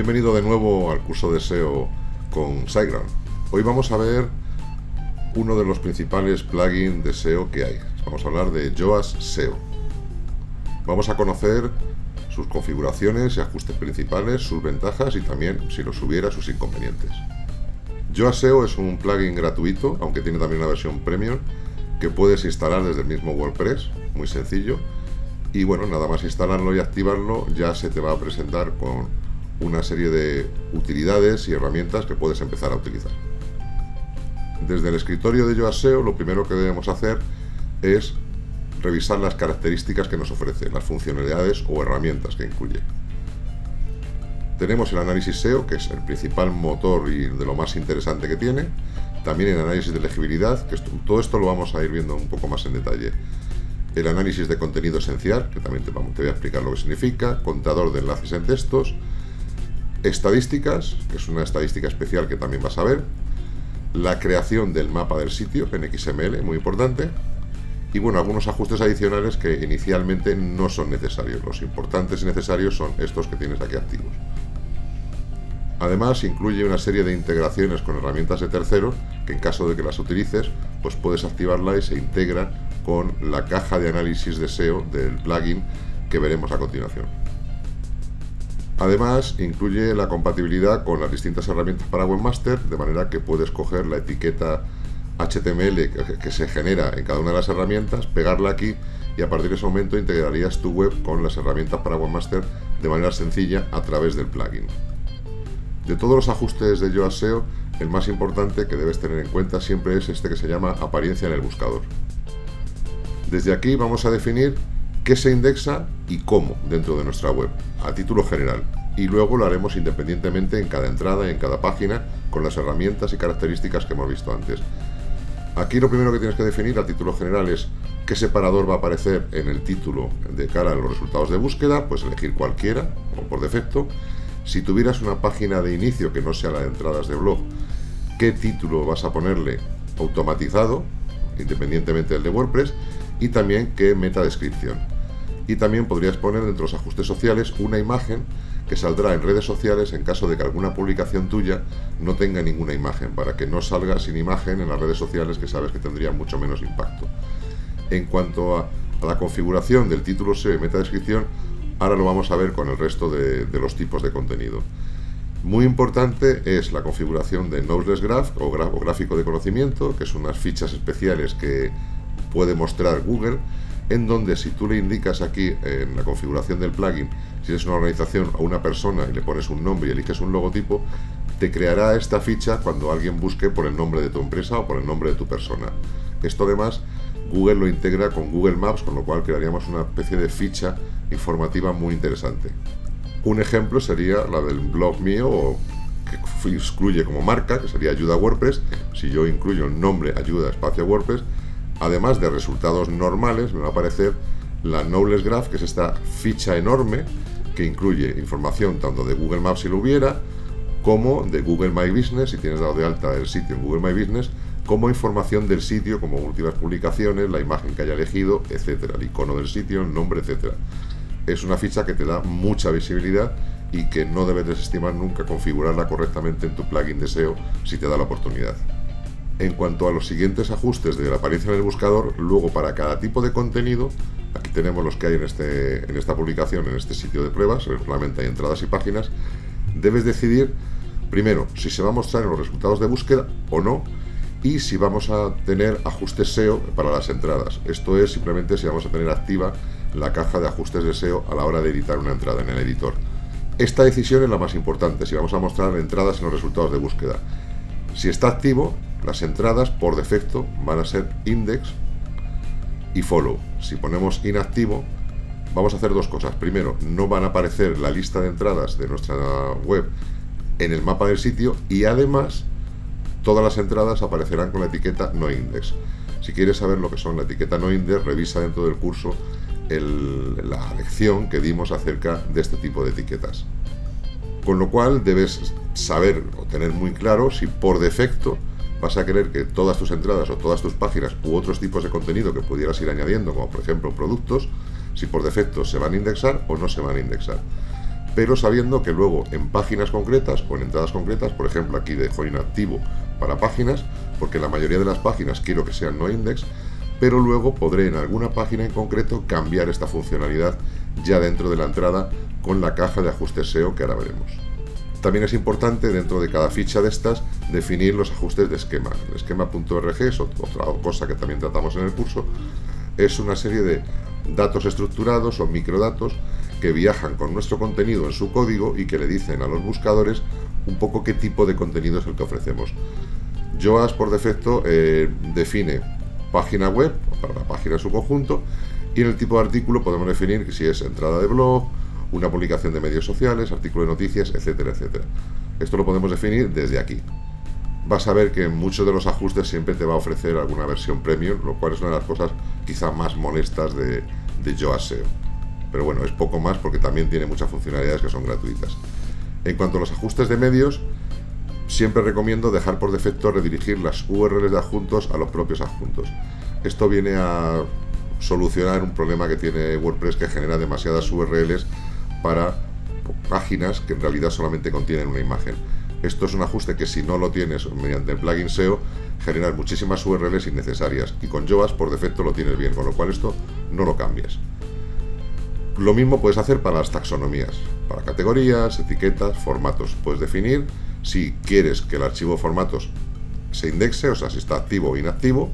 Bienvenido de nuevo al curso de SEO con SiteGround. Hoy vamos a ver uno de los principales plugins de SEO que hay. Vamos a hablar de Yoast SEO. Vamos a conocer sus configuraciones y ajustes principales, sus ventajas y también, si los hubiera, sus inconvenientes. Yoast SEO es un plugin gratuito, aunque tiene también una versión premium, que puedes instalar desde el mismo WordPress, muy sencillo. Y bueno, nada más instalarlo y activarlo, ya se te va a presentar con una serie de utilidades y herramientas que puedes empezar a utilizar. Desde el escritorio de Yoast SEO, lo primero que debemos hacer es revisar las características que nos ofrece, las funcionalidades o herramientas que incluye. Tenemos el análisis SEO, que es el principal motor y de lo más interesante que tiene. También el análisis de legibilidad, que todo esto lo vamos a ir viendo un poco más en detalle. El análisis de contenido esencial, que también te voy a explicar lo que significa. Contador de enlaces en textos. Estadísticas, que es una estadística especial que también vas a ver. La creación del mapa del sitio en XML, muy importante. Y bueno, algunos ajustes adicionales que inicialmente no son necesarios. Los importantes y necesarios son estos que tienes aquí activos. Además, incluye una serie de integraciones con herramientas de terceros que en caso de que las utilices, pues puedes activarla y se integran con la caja de análisis de SEO del plugin que veremos a continuación. Además, incluye la compatibilidad con las distintas herramientas para Webmaster, de manera que puedes coger la etiqueta HTML que se genera en cada una de las herramientas, pegarla aquí y a partir de ese momento integrarías tu web con las herramientas para Webmaster de manera sencilla a través del plugin. De todos los ajustes de Yoast SEO, el más importante que debes tener en cuenta siempre es este que se llama apariencia en el buscador. Desde aquí vamos a definir qué se indexa y cómo dentro de nuestra web, a título general, y luego lo haremos independientemente en cada entrada y en cada página con las herramientas y características que hemos visto antes. Aquí lo primero que tienes que definir a título general es qué separador va a aparecer en el título de cara a los resultados de búsqueda, pues elegir cualquiera o por defecto. Si tuvieras una página de inicio que no sea la de entradas de blog, qué título vas a ponerle automatizado, independientemente del de WordPress, y también qué metadescripción. Y también podrías poner dentro de los ajustes sociales una imagen que saldrá en redes sociales en caso de que alguna publicación tuya no tenga ninguna imagen, para que no salga sin imagen en las redes sociales, que sabes que tendría mucho menos impacto. En cuanto a la configuración del título SEO y metadescripción, ahora lo vamos a ver con el resto de los tipos de contenido. Muy importante es la configuración de Knowledge Graph o gráfico de conocimiento, que son unas fichas especiales que puede mostrar Google, en donde si tú le indicas aquí en la configuración del plugin, si es una organización o una persona y le pones un nombre y eliges un logotipo, te creará esta ficha cuando alguien busque por el nombre de tu empresa o por el nombre de tu persona. Esto además Google lo integra con Google Maps, con lo cual crearíamos una especie de ficha informativa muy interesante. Un ejemplo sería la del blog mío, o que excluye como marca, que sería Ayuda WordPress. Si yo incluyo el nombre Ayuda espacio WordPress, además de resultados normales, me va a aparecer la Knowledge Graph, que es esta ficha enorme que incluye información tanto de Google Maps si lo hubiera, como de Google My Business, si tienes dado de alta el sitio en Google My Business, como información del sitio, como últimas publicaciones, la imagen que haya elegido, etcétera, el icono del sitio, el nombre, etcétera. Es una ficha que te da mucha visibilidad y que no debes desestimar nunca configurarla correctamente en tu plugin de SEO si te da la oportunidad. En cuanto a los siguientes ajustes de la apariencia en el buscador, luego para cada tipo de contenido, aquí tenemos los que hay en esta publicación, en este sitio de pruebas, solamente hay entradas y páginas, debes decidir primero si se va a mostrar en los resultados de búsqueda o no, y si vamos a tener ajustes SEO para las entradas. Esto es simplemente si vamos a tener activa la caja de ajustes de SEO a la hora de editar una entrada en el editor. Esta decisión es la más importante, si vamos a mostrar entradas en los resultados de búsqueda. Si está activo, las entradas por defecto van a ser index y follow. Si ponemos inactivo, vamos a hacer dos cosas. Primero, no van a aparecer la lista de entradas de nuestra web en el mapa del sitio, y además todas las entradas aparecerán con la etiqueta no index. Si quieres saber lo que son la etiqueta no index, revisa dentro del curso la lección que dimos acerca de este tipo de etiquetas. Con lo cual debes saber o tener muy claro si por defecto vas a querer que todas tus entradas o todas tus páginas u otros tipos de contenido que pudieras ir añadiendo, como por ejemplo productos, si por defecto se van a indexar o no se van a indexar. pero sabiendo que luego en páginas concretas o en entradas concretas, por ejemplo aquí dejo inactivo para páginas, porque la mayoría de las páginas quiero que sean no index, pero luego podré en alguna página en concreto cambiar esta funcionalidad ya dentro de la entrada con la caja de ajustes SEO que ahora veremos. También es importante dentro de cada ficha de estas definir los ajustes de esquema. El esquema.org es otra cosa que también tratamos en el curso. Es una serie de datos estructurados o microdatos que viajan con nuestro contenido en su código y que le dicen a los buscadores un poco qué tipo de contenido es el que ofrecemos. Yoast por defecto define página web para la página en su conjunto, y en el tipo de artículo podemos definir si es entrada de blog, una publicación de medios sociales, artículo de noticias, etcétera, etcétera. Esto lo podemos definir desde aquí. Vas a ver que en muchos de los ajustes siempre te va a ofrecer alguna versión premium, lo cual es una de las cosas quizá más molestas de Yoast SEO. Pero bueno, es poco más porque también tiene muchas funcionalidades que son gratuitas. En cuanto a los ajustes de medios, siempre recomiendo dejar por defecto redirigir las URLs de adjuntos a los propios adjuntos. Esto viene a solucionar un problema que tiene WordPress, que genera demasiadas URLs para páginas que en realidad solamente contienen una imagen. Esto es un ajuste que si no lo tienes mediante el plugin SEO, generas muchísimas URLs innecesarias, y con Yoast por defecto lo tienes bien, con lo cual esto no lo cambies. Lo mismo puedes hacer para las taxonomías, para categorías, etiquetas, formatos. Puedes definir si quieres que el archivo formatos se indexe, o sea, si está activo o inactivo.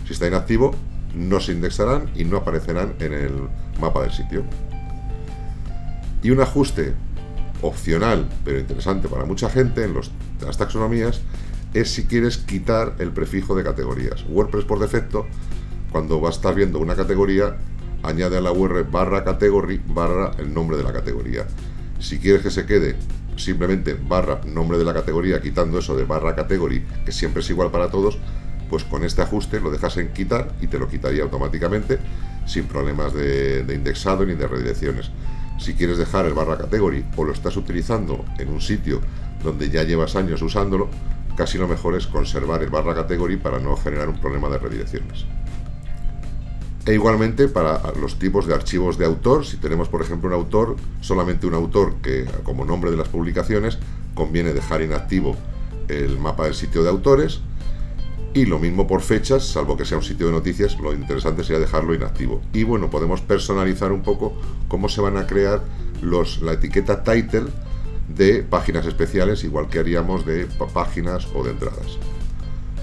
Si está inactivo, no se indexarán y no aparecerán en el mapa del sitio. Y un ajuste opcional, pero interesante para mucha gente en las taxonomías, es si quieres quitar el prefijo de categorías. WordPress por defecto, cuando vas a estar viendo una categoría, añade a la URL /category el nombre de la categoría. Si quieres que se quede simplemente nombre de la categoría, quitando eso de /category, que siempre es igual para todos, pues con este ajuste lo dejas en quitar y te lo quitaría automáticamente sin problemas de indexado ni de redirecciones. Si quieres dejar el /category o lo estás utilizando en un sitio donde ya llevas años usándolo, casi lo mejor es conservar el /category para no generar un problema de redirecciones. E igualmente para los tipos de archivos de autor, si tenemos por ejemplo un autor, solamente un autor que como nombre de las publicaciones, conviene dejar inactivo el mapa del sitio de autores, y lo mismo por fechas, salvo que sea un sitio de noticias, lo interesante sería dejarlo inactivo. Y bueno, podemos personalizar un poco cómo se van a crear la etiqueta title de páginas especiales, igual que haríamos de páginas o de entradas.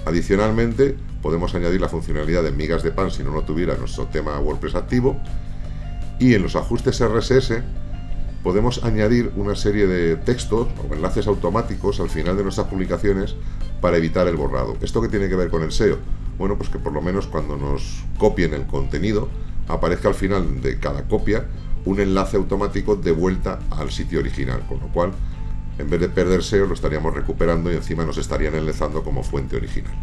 Adicionalmente, podemos añadir la funcionalidad de migas de pan si no lo tuviera nuestro tema WordPress activo, y en los ajustes RSS podemos añadir una serie de textos o enlaces automáticos al final de nuestras publicaciones para evitar el borrado. ¿Esto qué tiene que ver con el SEO? Bueno, pues que por lo menos cuando nos copien el contenido aparezca al final de cada copia un enlace automático de vuelta al sitio original, con lo cual en vez de perder SEO lo estaríamos recuperando y encima nos estarían enlazando como fuente original.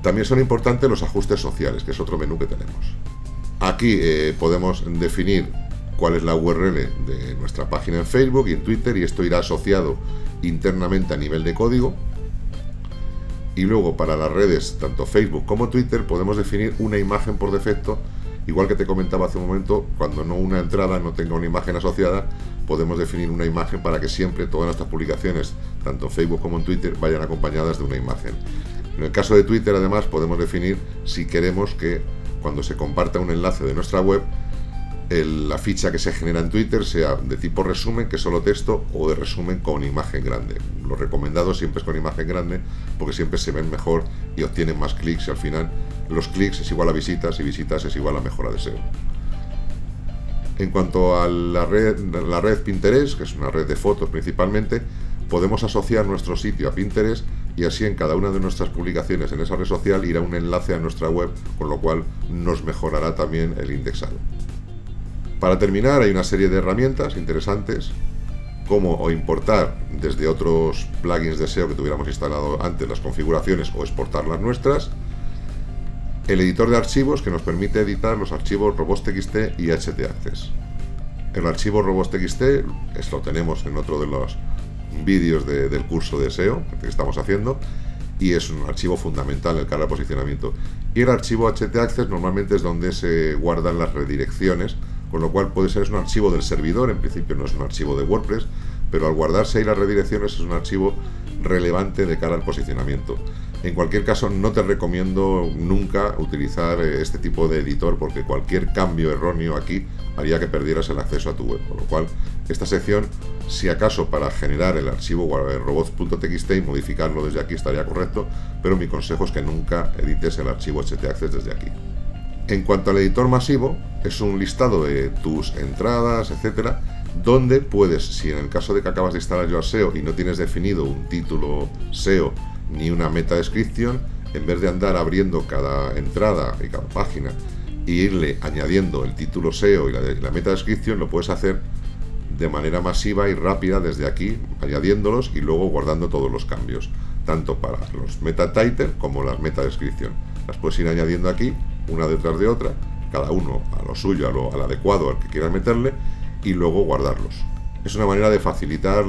También son importantes los ajustes sociales, que es otro menú que tenemos. Aquí podemos definir cuál es la URL de nuestra página en Facebook y en Twitter, y esto irá asociado internamente a nivel de código. Y luego para las redes, tanto Facebook como Twitter, podemos definir una imagen por defecto. Igual que te comentaba hace un momento, cuando una entrada no tenga una imagen asociada, podemos definir una imagen para que siempre todas nuestras publicaciones, tanto en Facebook como en Twitter, vayan acompañadas de una imagen. En el caso de Twitter, además, podemos definir si queremos que cuando se comparta un enlace de nuestra web, la ficha que se genera en Twitter sea de tipo resumen, que es solo texto, o de resumen con imagen grande. Lo recomendado siempre es con imagen grande, porque siempre se ven mejor y obtienen más clics, y al final los clics es igual a visitas y visitas es igual a mejora de SEO. En cuanto a la red Pinterest, que es una red de fotos principalmente, podemos asociar nuestro sitio a Pinterest, y así en cada una de nuestras publicaciones en esa red social irá un enlace a nuestra web, con lo cual nos mejorará también el indexado. Para terminar, hay una serie de herramientas interesantes, como importar desde otros plugins de SEO que tuviéramos instalado antes las configuraciones o exportar las nuestras, el editor de archivos, que nos permite editar los archivos robots.txt y htaccess. El archivo robots.txt lo tenemos en otro de los vídeos del curso de SEO que estamos haciendo, y es un archivo fundamental en el cara de posicionamiento. Y el archivo htaccess normalmente es donde se guardan las redirecciones con lo cual puede ser es un archivo del servidor, en principio no es un archivo de WordPress, pero al guardarse ahí las redirecciones es un archivo relevante de cara al posicionamiento. En cualquier caso, no te recomiendo nunca utilizar este tipo de editor, porque cualquier cambio erróneo aquí haría que perdieras el acceso a tu web, con lo cual esta sección, si acaso para generar el archivo robots.txt y modificarlo desde aquí estaría correcto, pero mi consejo es que nunca edites el archivo htaccess desde aquí. En cuanto al editor masivo, es un listado de tus entradas, etcétera, donde puedes, si en el caso de que acabas de instalar Yoast SEO y no tienes definido un título SEO ni una meta description, en vez de andar abriendo cada entrada y cada página e irle añadiendo el título SEO y la meta description, lo puedes hacer de manera masiva y rápida desde aquí, añadiéndolos y luego guardando todos los cambios, tanto para los meta title como las meta description. Las puedes ir añadiendo aquí, una detrás de otra, cada uno a lo suyo, al adecuado al que quieras meterle, y luego guardarlos. Es una manera de facilitar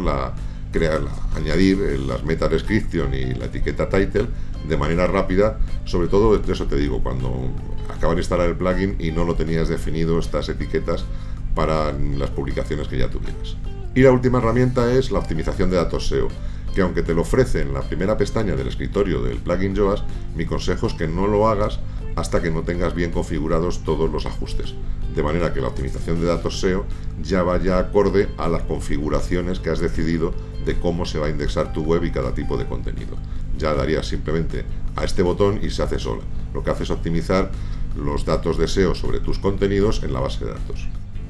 añadir las meta description y la etiqueta title de manera rápida, sobre todo, de eso te digo, cuando acabas de instalar el plugin y no lo tenías definido estas etiquetas para las publicaciones que ya tuvieras. Y la última herramienta es la optimización de datos SEO, que aunque te lo ofrece en la primera pestaña del escritorio del plugin Yoast, mi consejo es que no lo hagas hasta que no tengas bien configurados todos los ajustes, de manera que la optimización de datos SEO ya vaya acorde a las configuraciones que has decidido de cómo se va a indexar tu web y cada tipo de contenido. Ya darías simplemente a este botón y se hace sola. Lo que hace es optimizar los datos de SEO sobre tus contenidos en la base de datos.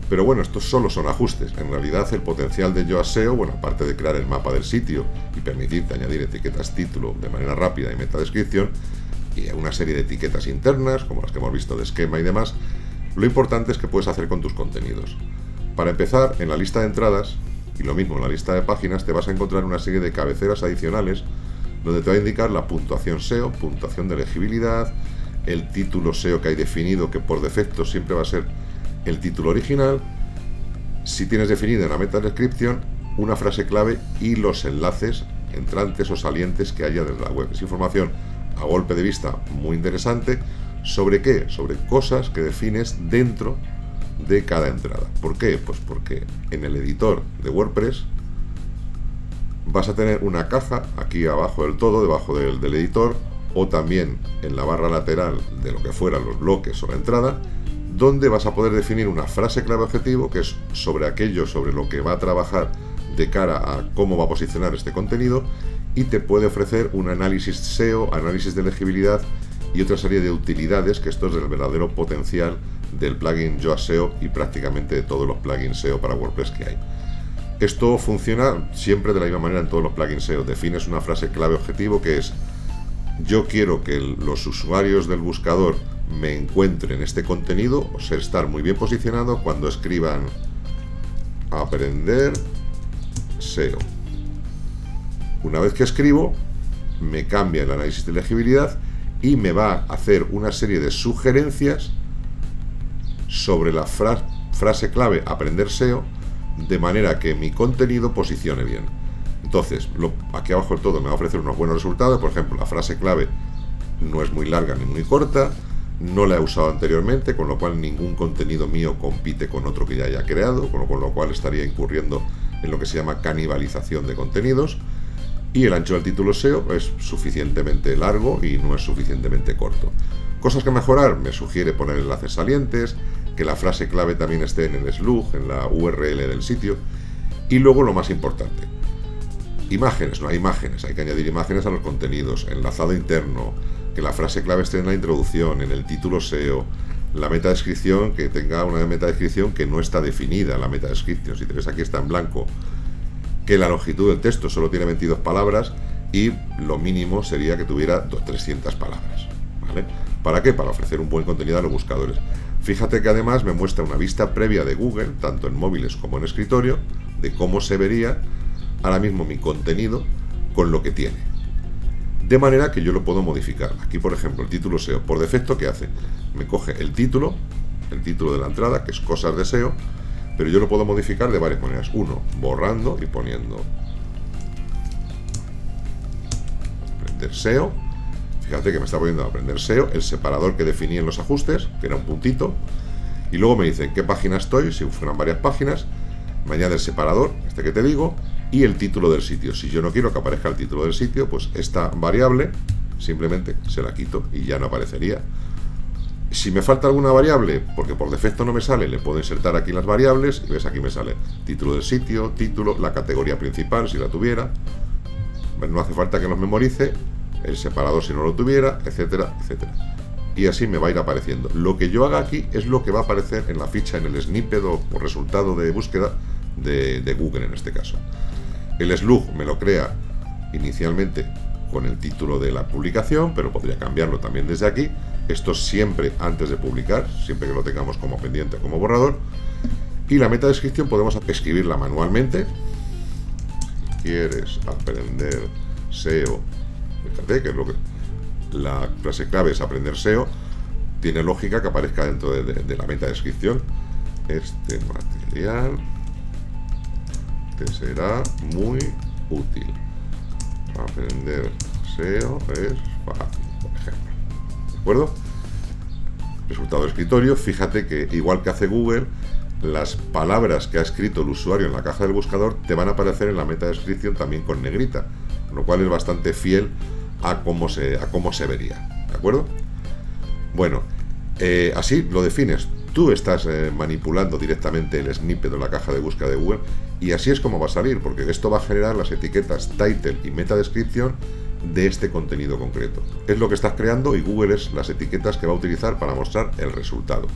Pero bueno, estos solo son ajustes. En realidad el potencial de Yoast SEO, bueno, aparte de crear el mapa del sitio y permitirte añadir etiquetas título de manera rápida y meta descripción, y una serie de etiquetas internas, como las que hemos visto de esquema y demás, lo importante es que puedes hacer con tus contenidos. Para empezar, en la lista de entradas, y lo mismo en la lista de páginas, te vas a encontrar una serie de cabeceras adicionales donde te va a indicar la puntuación SEO, puntuación de legibilidad, el título SEO que hay definido, que por defecto siempre va a ser el título original, si tienes definida en la meta description, una frase clave y los enlaces entrantes o salientes que haya desde la web. Es información a golpe de vista muy interesante. ¿Sobre qué? Sobre cosas que defines dentro de cada entrada. ¿Por qué? Pues porque en el editor de WordPress vas a tener una caja aquí abajo del todo, debajo del editor, o también en la barra lateral de lo que fueran los bloques o la entrada, donde vas a poder definir una frase clave objetivo, que es sobre aquello sobre lo que va a trabajar de cara a cómo va a posicionar este contenido, y te puede ofrecer un análisis SEO, análisis de legibilidad y otra serie de utilidades, que esto es el verdadero potencial del plugin Yoast SEO y prácticamente de todos los plugins SEO para WordPress que hay. Esto funciona siempre de la misma manera en todos los plugins SEO. Defines una frase clave objetivo, que es: yo quiero que los usuarios del buscador me encuentren este contenido, o sea, estar muy bien posicionado cuando escriban aprender SEO. Una vez que escribo, me cambia el análisis de legibilidad y me va a hacer una serie de sugerencias sobre la frase clave aprender SEO, de manera que mi contenido posicione bien. Entonces, aquí abajo del todo me va a ofrecer unos buenos resultados. Por ejemplo, la frase clave no es muy larga ni muy corta, no la he usado anteriormente, con lo cual ningún contenido mío compite con otro que ya haya creado, con lo cual estaría incurriendo en lo que se llama canibalización de contenidos. Y el ancho del título SEO es suficientemente largo y no es suficientemente corto. Cosas que mejorar: me sugiere poner enlaces salientes, que la frase clave también esté en el slug, en la URL del sitio. Y luego lo más importante: imágenes. No hay imágenes, hay que añadir imágenes a los contenidos, enlazado interno, que la frase clave esté en la introducción, en el título SEO, la meta descripción, que tenga una meta descripción que no está definida, la meta description, si te ves aquí está en blanco, que la longitud del texto solo tiene 22 palabras y lo mínimo sería que tuviera 300 palabras, ¿vale? ¿Para qué? Para ofrecer un buen contenido a los buscadores. Fíjate que además me muestra una vista previa de Google, tanto en móviles como en escritorio, de cómo se vería ahora mismo mi contenido con lo que tiene. De manera que yo lo puedo modificar. Aquí, por ejemplo, el título SEO, por defecto, ¿qué hace? Me coge el título de la entrada, que es cosas de SEO, pero yo lo puedo modificar de varias maneras. Uno, borrando y poniendo aprender SEO. Fíjate que me está poniendo a aprender SEO, el separador que definí en los ajustes, que era un puntito, Y luego me dice en qué página estoy, si fueran varias páginas, me añade el separador, este que te digo, y el título del sitio. Si yo no quiero que aparezca el título del sitio, pues esta variable simplemente se la quito y ya no aparecería. Si me falta alguna variable, porque por defecto no me sale, le puedo insertar aquí las variables y ves, aquí me sale título del sitio, título, la categoría principal si la tuviera, no hace falta que los memorice, el separador si no lo tuviera, etcétera, etcétera. Y así me va a ir apareciendo. Lo que yo haga aquí es lo que va a aparecer en la ficha, en el snippet o resultado de búsqueda de Google en este caso. El slug me lo crea inicialmente con el título de la publicación, pero podría cambiarlo también desde aquí. Esto siempre antes de publicar, siempre que lo tengamos como pendiente, como borrador. Y la metadescripción podemos escribirla manualmente. ¿Quieres aprender SEO? Fíjate que es lo que la frase clave es aprender SEO. Tiene lógica que aparezca dentro de la metadescripción. Este material te será muy útil. Aprender SEO es fácil, por ejemplo. ¿De acuerdo? Resultado de escritorio. Fíjate que igual que hace Google, las palabras que ha escrito el usuario en la caja del buscador te van a aparecer en la metadescripción también con negrita, lo cual es bastante fiel a cómo se vería. ¿De acuerdo? Bueno, así lo defines. Tú estás manipulando directamente el snippet de la caja de búsqueda de Google y así es como va a salir, porque esto va a generar las etiquetas title y metadescripción de este contenido concreto. Es lo que estás creando y Google es las etiquetas que va a utilizar para mostrar el resultado.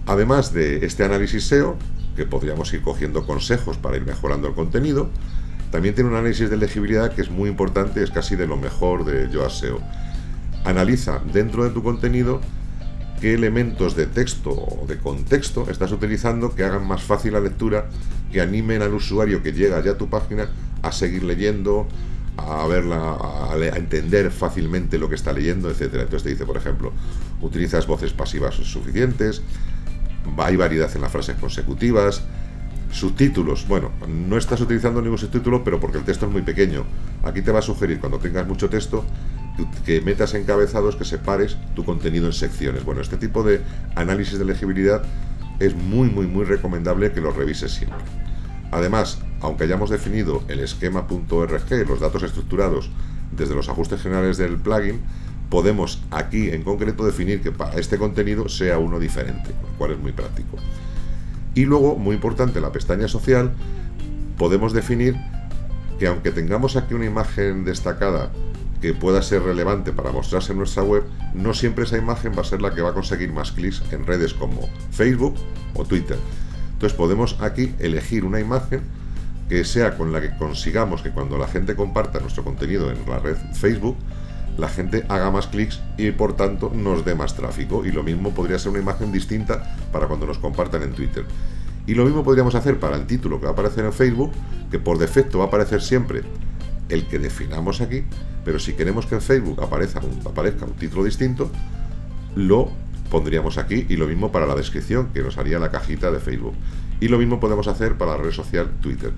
Además de este análisis SEO, que podríamos ir cogiendo consejos para ir mejorando el contenido, también tiene un análisis de legibilidad que es muy importante, es casi de lo mejor de Yoast SEO. Analiza dentro de tu contenido qué elementos de texto o de contexto estás utilizando que hagan más fácil la lectura, que animen al usuario que llega ya a tu página a seguir leyendo, a verla, a entender fácilmente lo que está leyendo, etcétera. Entonces te dice, por ejemplo, utilizas voces pasivas suficientes, hay variedad en las frases consecutivas, subtítulos. Bueno, no estás utilizando ningún subtítulo, pero porque el texto es muy pequeño. Aquí te va a sugerir, cuando tengas mucho texto, que metas encabezados, que separes tu contenido en secciones. Bueno, este tipo de análisis de legibilidad es muy recomendable que lo revises siempre. Además, aunque hayamos definido el esquema.org, los datos estructurados desde los ajustes generales del plugin, podemos aquí en concreto definir que para este contenido sea uno diferente, lo cual es muy práctico. Y luego, muy importante, en la pestaña social podemos definir que aunque tengamos aquí una imagen destacada que pueda ser relevante para mostrarse en nuestra web, no siempre esa imagen va a ser la que va a conseguir más clics en redes como Facebook o Twitter. Entonces podemos aquí elegir una imagen que sea con la que consigamos que cuando la gente comparta nuestro contenido en la red Facebook, la gente haga más clics y por tanto nos dé más tráfico. Y lo mismo podría ser una imagen distinta para cuando nos compartan en Twitter. Y lo mismo podríamos hacer para el título que va a aparecer en Facebook, que por defecto va a aparecer siempre el que definamos aquí, pero si queremos que en Facebook aparezca un título distinto, lo pondríamos aquí, y lo mismo para la descripción, que nos haría la cajita de Facebook. Y lo mismo podemos hacer para la red social Twitter.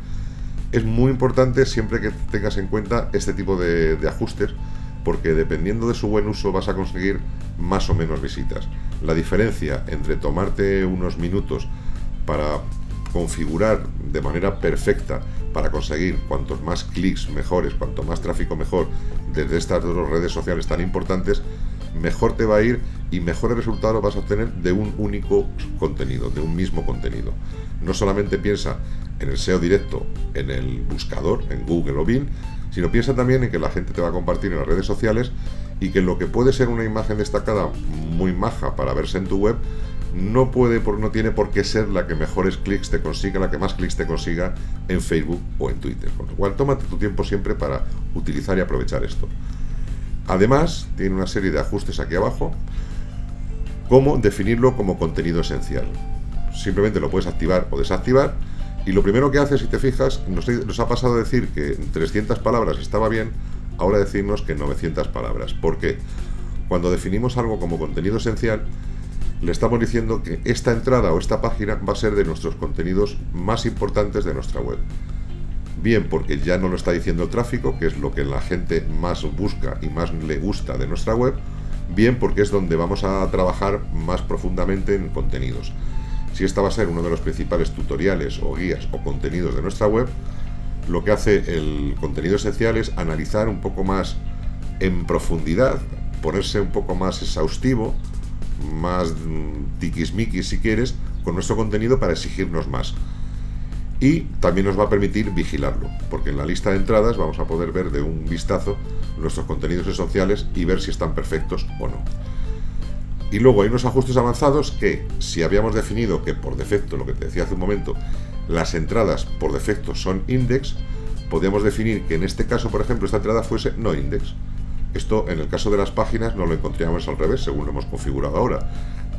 Es muy importante siempre que tengas en cuenta este tipo de ajustes, porque dependiendo de su buen uso vas a conseguir más o menos visitas. La diferencia entre tomarte unos minutos para configurar de manera perfecta para conseguir cuantos más clics mejores, cuanto más tráfico mejor desde estas dos redes sociales tan importantes, mejor te va a ir y mejores resultados vas a obtener de un único contenido, de un mismo contenido. No solamente piensa en el SEO directo, en el buscador, en Google o Bing, sino piensa también en que la gente te va a compartir en las redes sociales y que lo que puede ser una imagen destacada muy maja para verse en tu web, no tiene por qué ser la que mejores clics te consiga, la que más clics te consiga en Facebook o en Twitter. Con lo cual, tómate tu tiempo siempre para utilizar y aprovechar esto. Además, tiene una serie de ajustes aquí abajo, como definirlo como contenido esencial. Simplemente lo puedes activar o desactivar, y lo primero que hace, si te fijas, nos ha pasado a decir que 300 palabras estaba bien, ahora decirnos que 900 palabras. ¿Por qué? Cuando definimos algo como contenido esencial, le estamos diciendo que esta entrada o esta página va a ser de nuestros contenidos más importantes de nuestra web. Bien porque ya no lo está diciendo el tráfico, que es lo que la gente más busca y más le gusta de nuestra web, bien porque es donde vamos a trabajar más profundamente en contenidos. Si esta va a ser uno de los principales tutoriales o guías o contenidos de nuestra web, lo que hace el contenido esencial es analizar un poco más en profundidad, ponerse un poco más exhaustivo, más tiquismiquis si quieres, con nuestro contenido para exigirnos más. Y también nos va a permitir vigilarlo, porque en la lista de entradas vamos a poder ver de un vistazo nuestros contenidos esenciales y ver si están perfectos o no. Y luego hay unos ajustes avanzados que, si habíamos definido que por defecto, lo que te decía hace un momento, las entradas por defecto son index, podríamos definir que en este caso, por ejemplo, esta entrada fuese no index. Esto en el caso de las páginas no lo encontraríamos al revés, según lo hemos configurado ahora.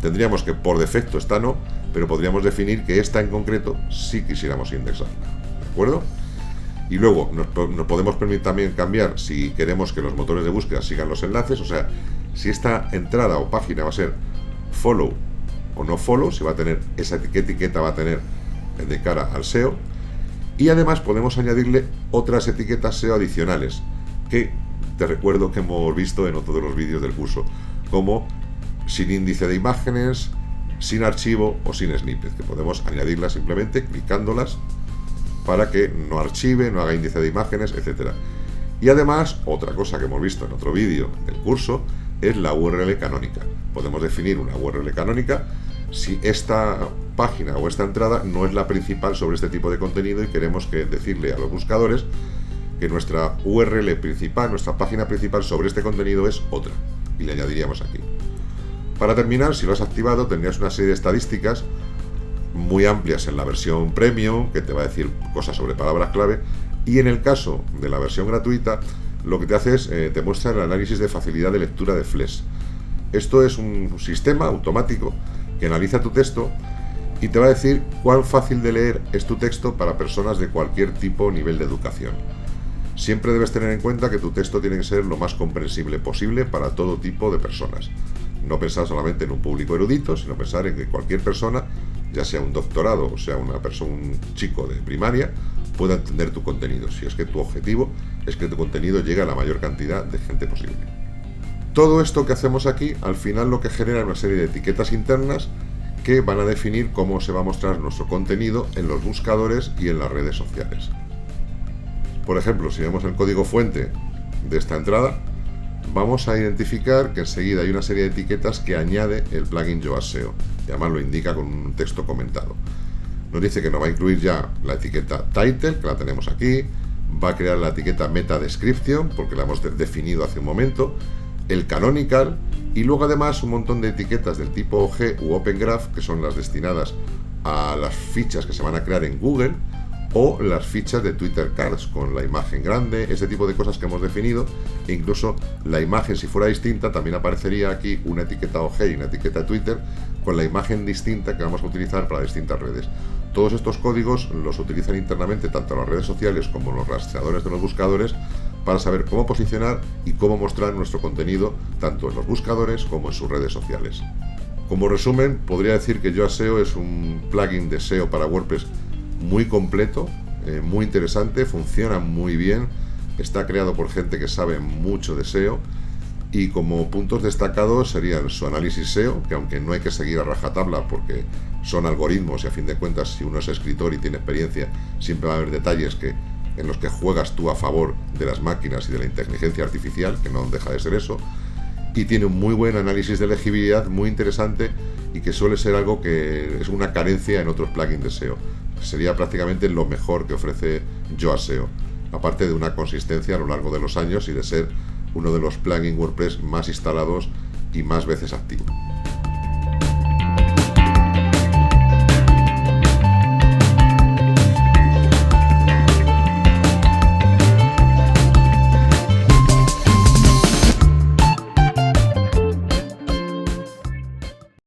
Tendríamos que por defecto esta no, pero podríamos definir que esta en concreto sí quisiéramos indexarla. ¿De acuerdo? Y luego nos podemos permitir también cambiar si queremos que los motores de búsqueda sigan los enlaces, o sea, si esta entrada o página va a ser follow o no follow, si va a tener qué etiqueta va a tener de cara al SEO. Y además podemos añadirle otras etiquetas SEO adicionales que te recuerdo que hemos visto en otro de los vídeos del curso, como sin índice de imágenes, sin archivo o sin snippet, que podemos añadirlas simplemente clicándolas para que no archive, no haga índice de imágenes, etcétera. Y además, otra cosa que hemos visto en otro vídeo del curso es la URL canónica. Podemos definir una URL canónica si esta página o esta entrada no es la principal sobre este tipo de contenido y queremos decirle a los buscadores que nuestra URL principal, nuestra página principal sobre este contenido es otra, y le añadiríamos aquí. Para terminar, si lo has activado, tendrías una serie de estadísticas muy amplias en la versión premium, que te va a decir cosas sobre palabras clave, y en el caso de la versión gratuita, lo que te hace es, te muestra el análisis de facilidad de lectura de Flex. Esto es un sistema automático que analiza tu texto y te va a decir cuán fácil de leer es tu texto para personas de cualquier tipo o nivel de educación. Siempre debes tener en cuenta que tu texto tiene que ser lo más comprensible posible para todo tipo de personas. No pensar solamente en un público erudito, sino pensar en que cualquier persona, ya sea un doctorado o sea un chico de primaria, pueda entender tu contenido, si es que tu objetivo es que tu contenido llegue a la mayor cantidad de gente posible. Todo esto que hacemos aquí, al final lo que genera es una serie de etiquetas internas que van a definir cómo se va a mostrar nuestro contenido en los buscadores y en las redes sociales. Por ejemplo, si vemos el código fuente de esta entrada, vamos a identificar que enseguida hay una serie de etiquetas que añade el plugin Yoast SEO, y además lo indica con un texto comentado. Nos dice que nos va a incluir ya la etiqueta title, que la tenemos aquí, va a crear la etiqueta meta description, porque la hemos definido hace un momento, el canonical, y luego además un montón de etiquetas del tipo OG u Open Graph, que son las destinadas a las fichas que se van a crear en Google, o las fichas de Twitter Cards con la imagen grande, ese tipo de cosas que hemos definido, e incluso la imagen, si fuera distinta, también aparecería aquí una etiqueta OG y una etiqueta Twitter con la imagen distinta que vamos a utilizar para distintas redes. Todos estos códigos los utilizan internamente tanto las redes sociales como los rastreadores de los buscadores para saber cómo posicionar y cómo mostrar nuestro contenido tanto en los buscadores como en sus redes sociales. Como resumen, podría decir que Yoast SEO es un plugin de SEO para WordPress muy completo, muy interesante, funciona muy bien, está creado por gente que sabe mucho de SEO, y como puntos destacados serían su análisis SEO, que aunque no hay que seguir a rajatabla porque son algoritmos y a fin de cuentas si uno es escritor y tiene experiencia siempre va a haber detalles en los que juegas tú a favor de las máquinas y de la inteligencia artificial, que no deja de ser eso, y tiene un muy buen análisis de legibilidad, muy interesante, y que suele ser algo que es una carencia en otros plugins de SEO. Sería prácticamente lo mejor que ofrece Yoast SEO, aparte de una consistencia a lo largo de los años y de ser uno de los plugins WordPress más instalados y más veces activo.